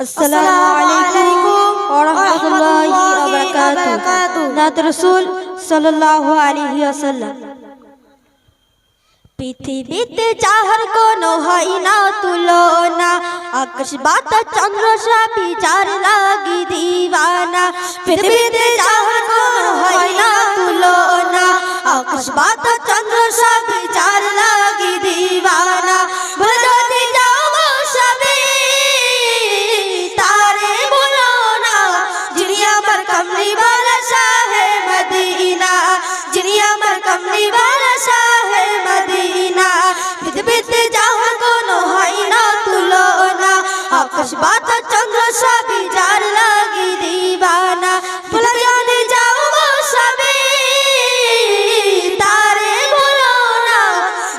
अस्सलामुअलैकुम वरहमतुल्लाहि वबरकातुहू। नात रसूल सल्लल्लाहु अलैहि वसल्लम। পৃথিবীতে যাহার কোনো হয় না তুলনা, আকাশ বাতাস চন্দ্র সবই যার লাগি দিওয়ানা। পৃথিবীতে যাহার কোনো হয় না তুলনা, আকাশ বাতাস চন্দ্র সবই যার লাগি দিওয়ানা। বলে যদি যাও সবে তারে বলো না, যিনি আমার কমলি वाला শাহে মদিনা, যিনি আমার কমলি वाला শাহে মদিনা। পৃথিবীতে যাহার কোনো হয় না তুলনা, আকাশ বাতাস চন্দ্র সবই যার লাগি দিওয়ানা। বলে যদি যাও সবে তারে বলো না,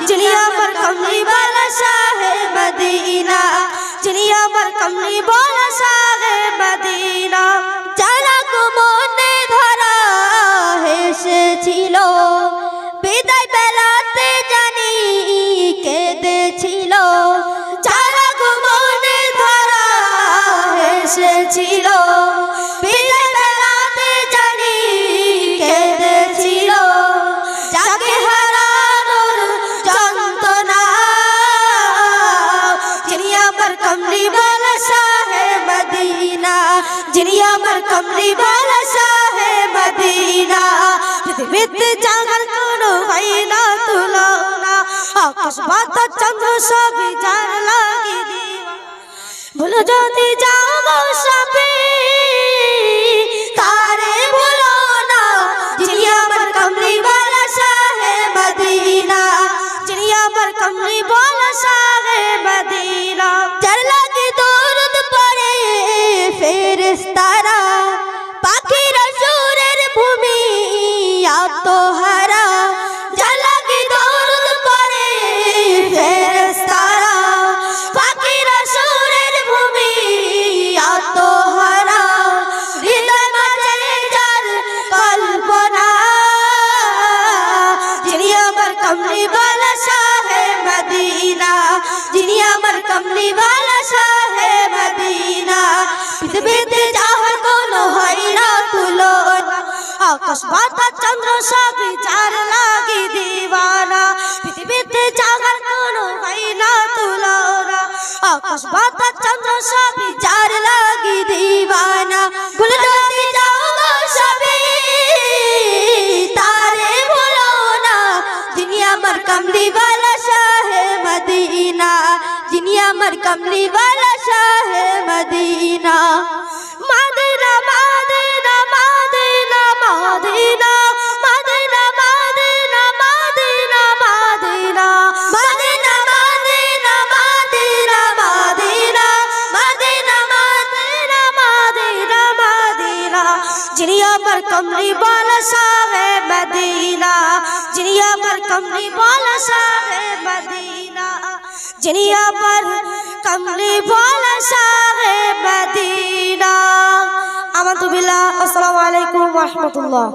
যিনি আমার কমলি वाला শাহে মদিনা, যিনি আমার কমলি वाला শাহে মদিনা। যারা মনে ধরা হেসেছিল, বিদায় বেলাতে জানি কেঁদেছিল। যারা মনে ধরা হেসেছিল, বিদায় বেলাতে জানি কেঁদেছিল। যাকে হারানোর যন্ত্রণা, যিনি আমার কমলি वाला শাহে মদিনা, যিনি আমার কমলি वाला শাহে মদিনা। পৃথিবীতে যাহার কোনো হয় না তুলনা, আকাশ বাতাস চন্দ্র সবই যার লাগি দিওয়ানা। বলো যদি যাও সবে তারে বলো না, যিনি আমার কমলি वाला শাহে মদিনা, যিনি আমার কমলি वाला শাহে মদিনা। যার লাগি দরুদ পড়ে ফেরেশতারা, পাখিরা সুরের ভূমি আত্মহারা। যার লাগি দরুদ পড়ে ফেরেশতারা, পাখিরা সুরের ভূমি আত্মহারা। হৃদয় মাঝে যার কল্পনা, যিনি আমার কমলি वाला শাহে মদিনা, যিনি আমার কমলি वाला শাহে মদিনা। পৃথিবীতে যাহার কোনো হয় না তুলনা, আকাশ বাতাস চন্দ্র সবই যার লাগি দিওয়ানা। পৃথিবীতে যাহার কোনো হয় না তুলনা, আকাশ বাতাস চন্দ্র সবই যার লাগি দিওয়ানা। ভুলে যদি যাও সবে তারে বলো না, যিনি আমার কমলি वाला শাহে মদিনা, যিনি আমার কমলি वाला শাহে Medina. Medina Medina Medina Medina Medina Medina Medina Medina Medina Medina Medina Medina Medina Medina Medina Medina. যিনি আমার কমলি वाला শাহে মদিনা, যিনি আমার কমলি वाला শাহে মদিনা, যিনি আমার কমলি वाला শাহে মদিনা। আমাতু বিল্লাহ। আসসালামু আলাইকুম ওয়া রাহমাতুল্লাহ।